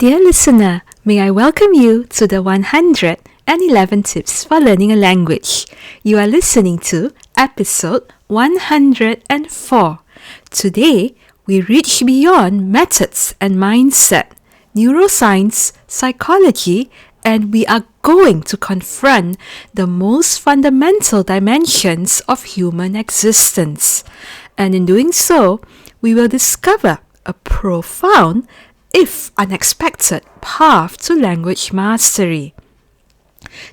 Dear listener, may I welcome you to the 111 Tips for Learning a Language. You are listening to episode 104. Today, we reach beyond methods and mindset, neuroscience, psychology, and we are going to confront the most fundamental dimensions of human existence. And in doing so, we will discover a profound, if unexpected, path to language mastery.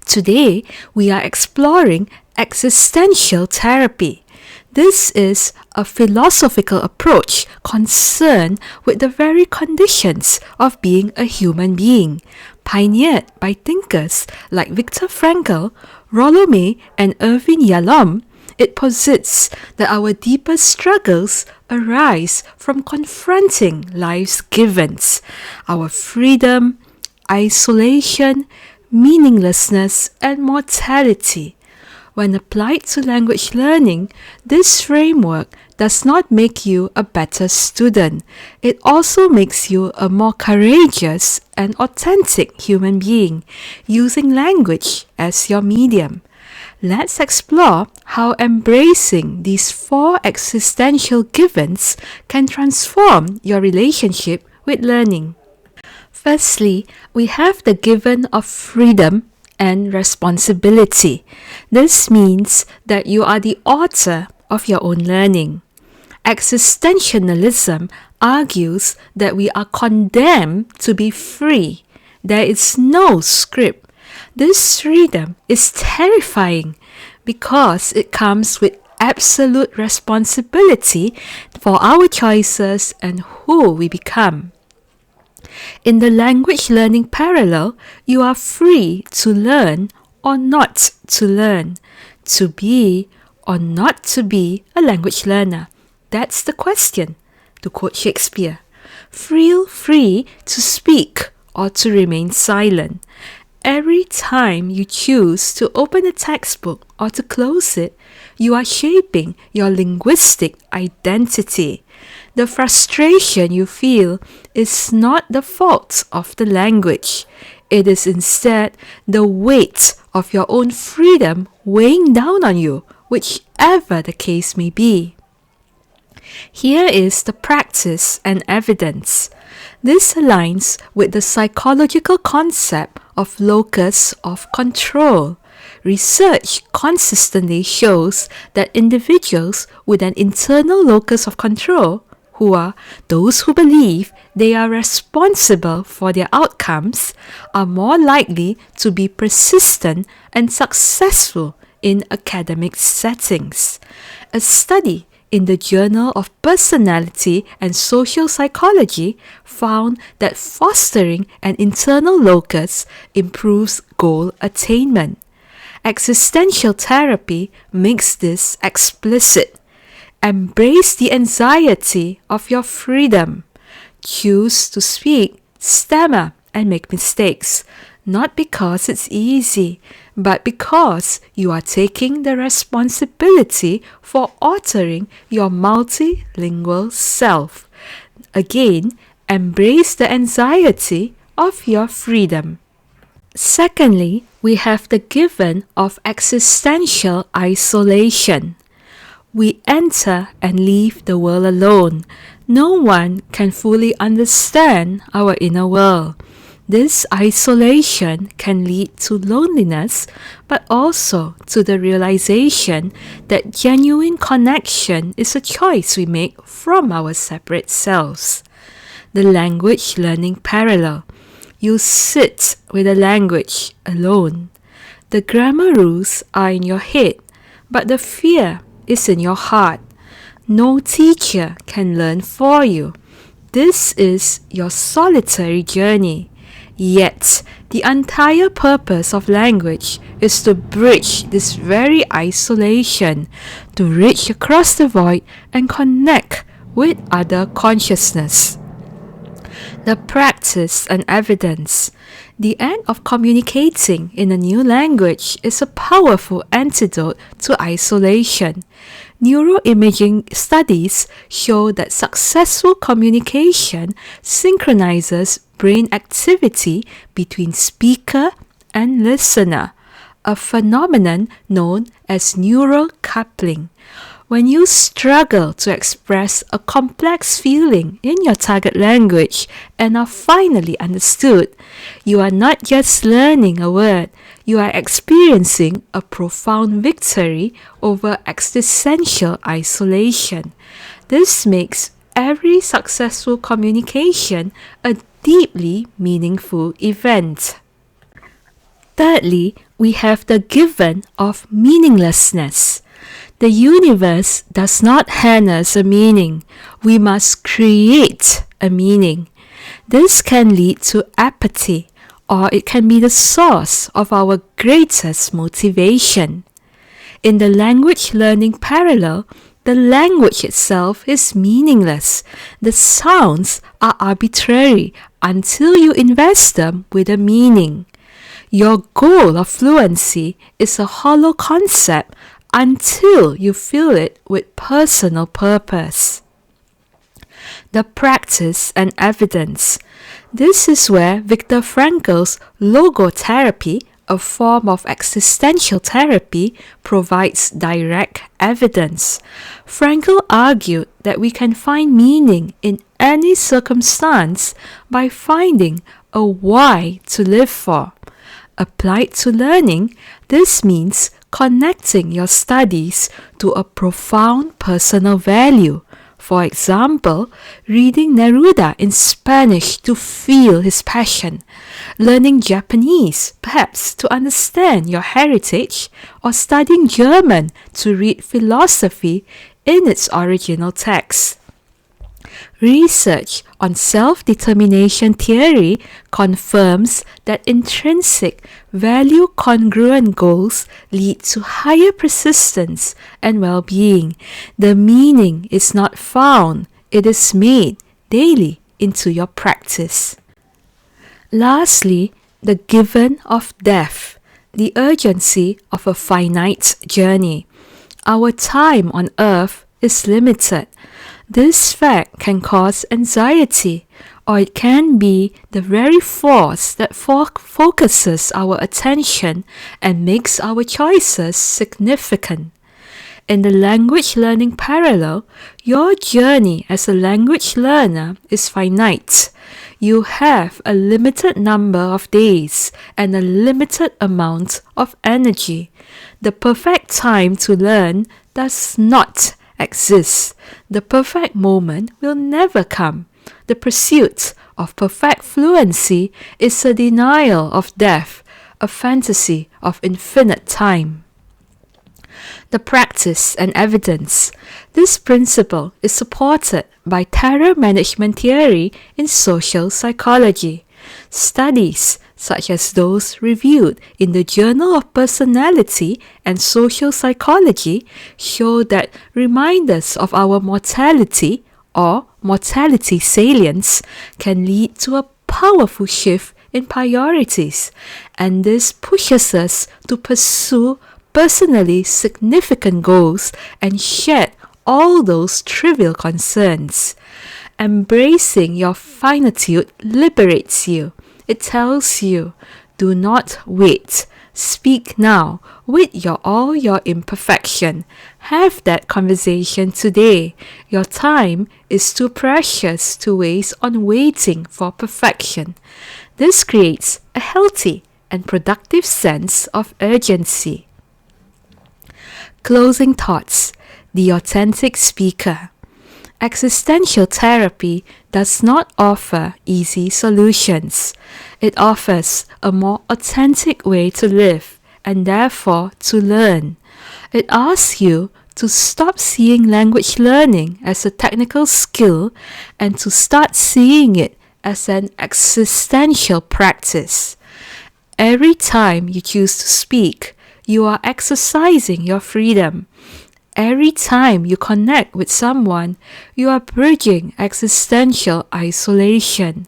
Today, we are exploring existential therapy. This is a philosophical approach concerned with the very conditions of being a human being, pioneered by thinkers like Viktor Frankl, Rollo May, and Irvin Yalom. It posits that our deepest struggles arise from confronting life's givens, our freedom, isolation, meaninglessness, and mortality. When applied to language learning, this framework does not make you a better student. It also makes you a more courageous and authentic human being, using language as your medium. Let's explore how embracing these 4 existential givens can transform your relationship with learning. Firstly, we have the given of freedom and responsibility. This means that you are the author of your own learning. Existentialism argues that we are condemned to be free. There is no script. This freedom is terrifying because it comes with absolute responsibility for our choices and who we become. In the language learning parallel, you are free to learn or not to learn, to be or not to be a language learner. That's the question, to quote Shakespeare. Feel free to speak or to remain silent. Every time you choose to open a textbook or to close it, you are shaping your linguistic identity. The frustration you feel is not the fault of the language. It is instead the weight of your own freedom weighing down on you, whichever the case may be. Here is the practice and evidence. This aligns with the psychological concept of locus of control. Research consistently shows that individuals with an internal locus of control, who are those who believe they are responsible for their outcomes, are more likely to be persistent and successful in academic settings. A study in the Journal of Personality and Social Psychology found that fostering an internal locus improves goal attainment. Existential therapy makes this explicit. Embrace the anxiety of your freedom. Choose to speak, stammer, and make mistakes, not because it's easy, but because you are taking the responsibility for altering your multilingual self. Again, embrace the anxiety of your freedom. Secondly, we have the given of existential isolation. We enter and leave the world alone. No one can fully understand our inner world. This isolation can lead to loneliness, but also to the realization that genuine connection is a choice we make from our separate selves. The language learning parallel. You sit with the language alone. The grammar rules are in your head, but the fear is in your heart. No teacher can learn for you. This is your solitary journey. Yet, the entire purpose of language is to bridge this very isolation, to reach across the void and connect with other consciousness. The practice and evidence. The act of communicating in a new language is a powerful antidote to isolation. Neuroimaging studies show that successful communication synchronizes brain activity between speaker and listener, a phenomenon known as neural coupling. When you struggle to express a complex feeling in your target language and are finally understood, you are not just learning a word, you are experiencing a profound victory over existential isolation. This makes every successful communication a deeply meaningful event. Thirdly, we have the given of meaninglessness. The universe does not hand us a meaning. We must create a meaning. This can lead to apathy, or it can be the source of our greatest motivation. In the language learning parallel, the language itself is meaningless. The sounds are arbitrary until you invest them with a meaning. Your goal of fluency is a hollow concept until you fill it with personal purpose. The practice and evidence. This is where Viktor Frankl's logotherapy, a form of existential therapy, provides direct evidence. Frankl argued that we can find meaning in any circumstance by finding a why to live for. Applied to learning, this means connecting your studies to a profound personal value. For example, reading Neruda in Spanish to feel his passion, learning Japanese, perhaps to understand your heritage, or studying German to read philosophy in its original text. Research on self-determination theory confirms that intrinsic value-congruent goals lead to higher persistence and well-being. The meaning is not found, it is made daily into your practice. Lastly, the given of death, the urgency of a finite journey. Our time on earth is limited. This fact can cause anxiety, or it can be the very force that focuses our attention and makes our choices significant. In the language learning parallel, your journey as a language learner is finite. You have a limited number of days and a limited amount of energy. The perfect time to learn does not exist. The perfect moment will never come. The pursuit of perfect fluency is a denial of death, a fantasy of infinite time. The practice and evidence. This principle is supported by terror management theory in social psychology. Studies such as those reviewed in the Journal of Personality and Social Psychology show that reminders of our mortality or mortality salience can lead to a powerful shift in priorities, and this pushes us to pursue personally significant goals and shed all those trivial concerns. Embracing your finitude liberates you. It tells you, do not wait. Speak now with all your imperfection. Have that conversation today. Your time is too precious to waste on waiting for perfection. This creates a healthy and productive sense of urgency. Closing thoughts. The authentic speaker. Existential therapy does not offer easy solutions. It offers a more authentic way to live and therefore to learn. It asks you to stop seeing language learning as a technical skill and to start seeing it as an existential practice. Every time you choose to speak, you are exercising your freedom. Every time you connect with someone, you are bridging existential isolation.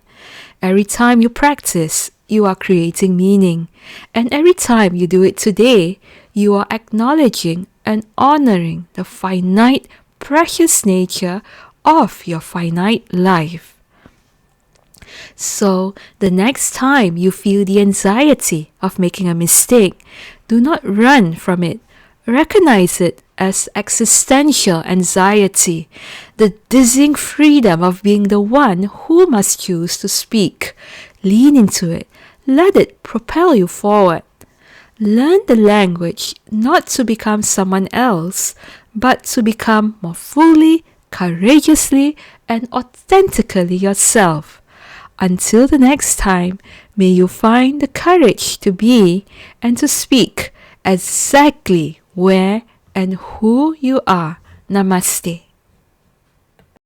Every time you practice, you are creating meaning. And every time you do it today, you are acknowledging and honoring the finite, precious nature of your finite life. So, the next time you feel the anxiety of making a mistake, do not run from it. Recognize it as existential anxiety, the dizzying freedom of being the one who must choose to speak. Lean into it. Let it propel you forward. Learn the language not to become someone else, but to become more fully, courageously, and authentically yourself. Until the next time, may you find the courage to be and to speak exactly where and who you are. Namaste.